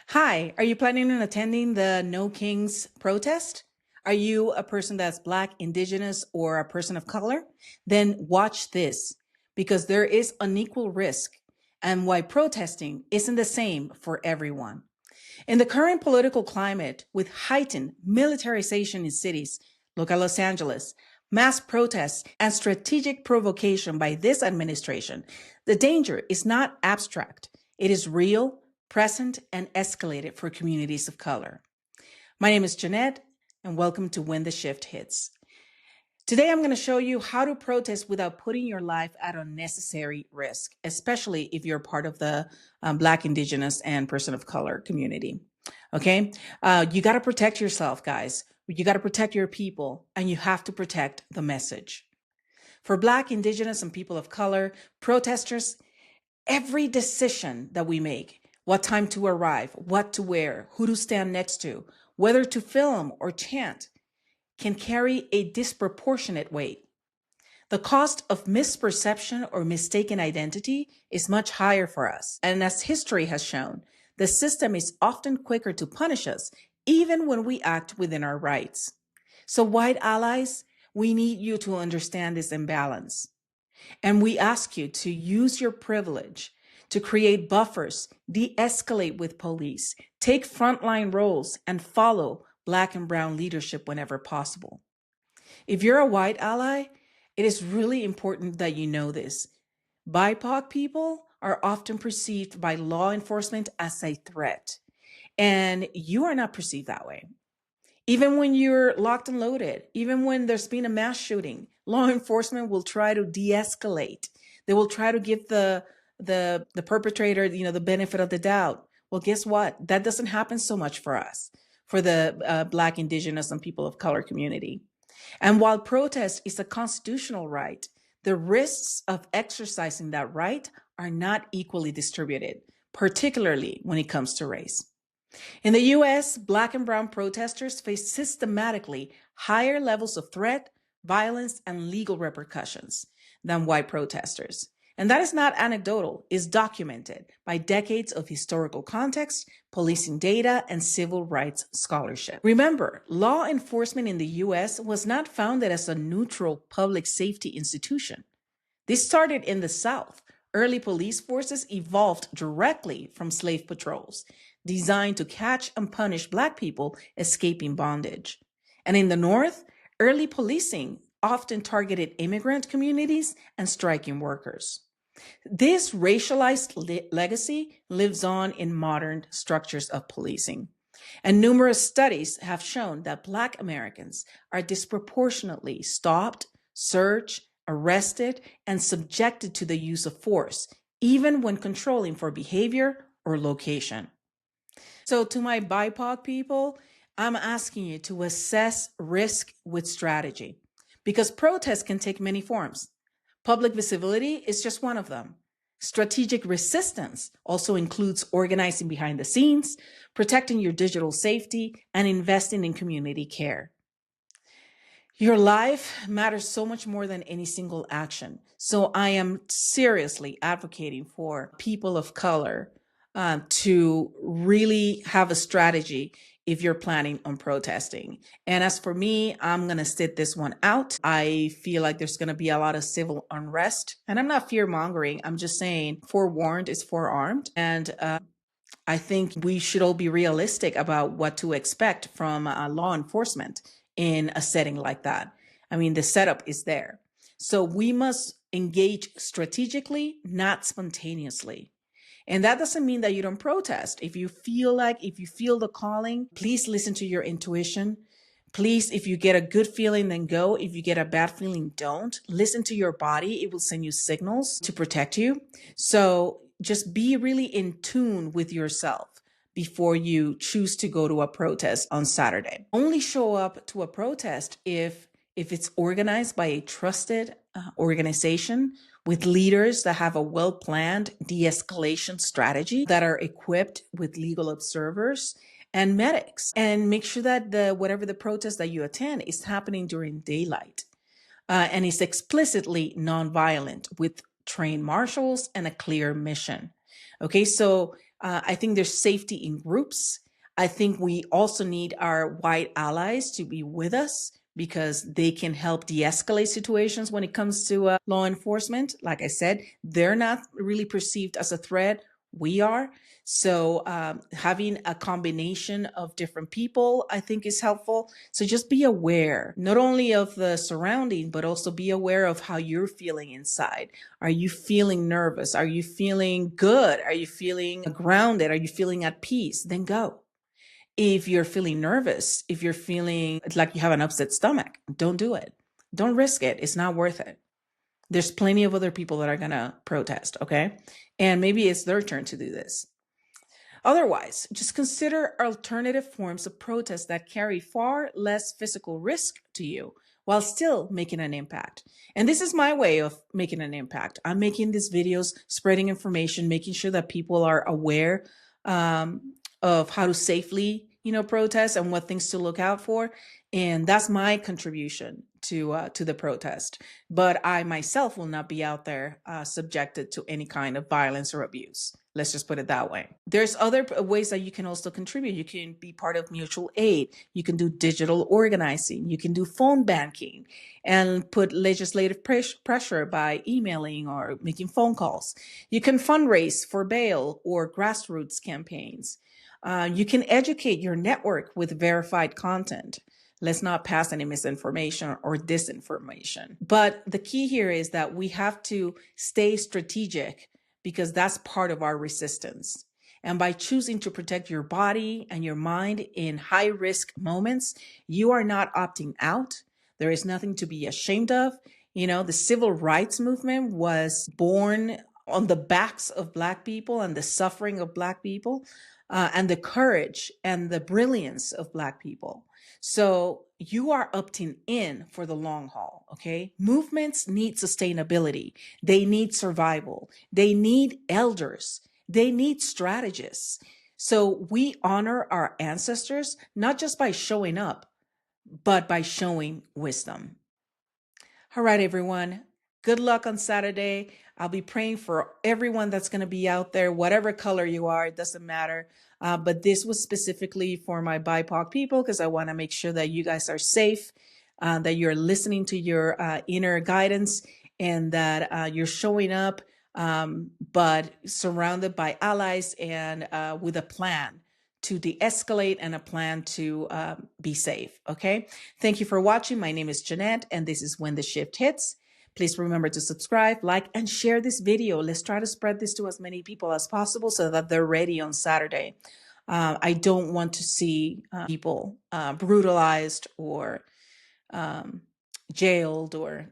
Hi, are you planning on attending the No Kings protest? Are you a person that's Black, Indigenous, or a person of color? Then watch this because there is unequal risk and why protesting isn't the same for everyone. In the current political climate, with heightened militarization in cities, look at Los Angeles, mass protests, and strategic provocation by this administration, the danger is not abstract. It is real, present, and escalated for communities of color. My name is Jannette, and welcome to When the Shift Hits. Today, I'm going to show you how to protest without putting your life at unnecessary risk, especially if you're part of the Black, Indigenous, and person of color community. Okay? You got to protect yourself, guys. You got to protect your people, and you have to protect the message. For Black, Indigenous, and people of color, protesters, every decision that we make, what time to arrive, what to wear, who to stand next to, whether to film or chant, can carry a disproportionate weight. The cost of misperception or mistaken identity is much higher for us. And as history has shown, the system is often quicker to punish us, even when we act within our rights. So, white allies, we need you to understand this imbalance. And we ask you to use your privilege to create buffers, de-escalate with police, take frontline roles, and follow Black and Brown leadership whenever possible. If you're a white ally, it is really important that you know this. BIPOC people are often perceived by law enforcement as a threat, and you are not perceived that way. Even when you're locked and loaded, even when there's been a mass shooting, law enforcement will try to de-escalate. They will try to give the perpetrator, the benefit of the doubt. Well, guess what? That doesn't happen so much for us, for the Black, Indigenous, and people of color community. And while protest is a constitutional right, the risks of exercising that right are not equally distributed, particularly when it comes to race. In the US, Black and Brown protesters face systematically higher levels of threat, violence, and legal repercussions than white protesters. And that is not anecdotal, it's documented by decades of historical context, policing data, and civil rights scholarship. Remember, law enforcement in the US was not founded as a neutral public safety institution. This started in the South. Early police forces evolved directly from slave patrols, designed to catch and punish Black people escaping bondage. And in the North, early policing often targeted immigrant communities and striking workers. This racialized legacy lives on in modern structures of policing. And numerous studies have shown that Black Americans are disproportionately stopped, searched, arrested, and subjected to the use of force, even when controlling for behavior or location. So, to my BIPOC people, I'm asking you to assess risk with strategy because protests can take many forms. Public visibility is just one of them. Strategic resistance also includes organizing behind the scenes, protecting your digital safety, and investing in community care. Your life matters so much more than any single action. So I am seriously advocating for people of color to really have a strategy if you're planning on protesting. And as for me, I'm going to sit this one out. I feel like there's going to be a lot of civil unrest. And I'm not fear mongering. I'm just saying forewarned is forearmed. And I think we should all be realistic about what to expect from law enforcement in a setting like that. I mean, the setup is there. So we must engage strategically, not spontaneously. And that doesn't mean that you don't protest. If you feel the calling, please listen to your intuition. Please, if you get a good feeling, then go. If you get a bad feeling, don't. Listen to your body. It will send you signals to protect you. So just be really in tune with yourself before you choose to go to a protest on Saturday. Only show up to a protest if it's organized by a trusted organization with leaders that have a well-planned de-escalation strategy, that are equipped with legal observers and medics, and make sure that whatever the protest that you attend is happening during daylight and is explicitly nonviolent with trained marshals and a clear mission. Okay, so I think there's safety in groups. I think we also need our white allies to be with us because they can help de-escalate situations when it comes to law enforcement. Like I said, they're not really perceived as a threat. We are. So having a combination of different people, I think, is helpful. So just be aware, not only of the surrounding, but also be aware of how you're feeling inside. Are you feeling nervous? Are you feeling good? Are you feeling grounded? Are you feeling at peace? Then go. If you're feeling nervous, if you're feeling like you have an upset stomach, don't do it. Don't risk it. It's not worth it. There's plenty of other people that are going to protest, okay? And maybe it's their turn to do this. Otherwise, just consider alternative forms of protest that carry far less physical risk to you while still making an impact. And this is my way of making an impact. I'm making these videos, spreading information, making sure that people are aware of how to safely, protest and what things to look out for. And that's my contribution to the protest. But I myself will not be out there subjected to any kind of violence or abuse. Let's just put it that way. There's other ways that you can also contribute. You can be part of mutual aid. You can do digital organizing. You can do phone banking and put legislative pressure by emailing or making phone calls. You can fundraise for bail or grassroots campaigns. You can educate your network with verified content. Let's not pass any misinformation or disinformation. But the key here is that we have to stay strategic because that's part of our resistance. And by choosing to protect your body and your mind in high risk moments, you are not opting out. There is nothing to be ashamed of. The civil rights movement was born on the backs of Black people and the suffering of Black people, and the courage and the brilliance of Black people. So you are opting in for the long haul, okay? Movements need sustainability. They need survival. They need elders. They need strategists. So we honor our ancestors, not just by showing up, but by showing wisdom. All right, everyone. Good luck on Saturday. I'll be praying for everyone that's going to be out there, whatever color you are, it doesn't matter. But this was specifically for my BIPOC people because I want to make sure that you guys are safe, that you're listening to your inner guidance, and that you're showing up, but surrounded by allies and with a plan to de-escalate and a plan to be safe. Okay. Thank you for watching. My name is Jannette, and this is When the Shift Hits. Please remember to subscribe, like, and share this video. Let's try to spread this to as many people as possible so that they're ready on Saturday. I don't want to see people brutalized or jailed or,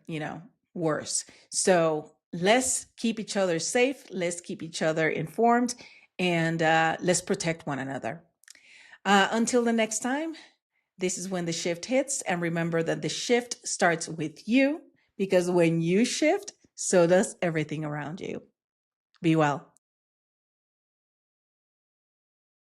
worse. So let's keep each other safe. Let's keep each other informed, and let's protect one another. Until the next time, this is When the Shift Hits. And remember that the shift starts with you, because when you shift, so does everything around you. Be well.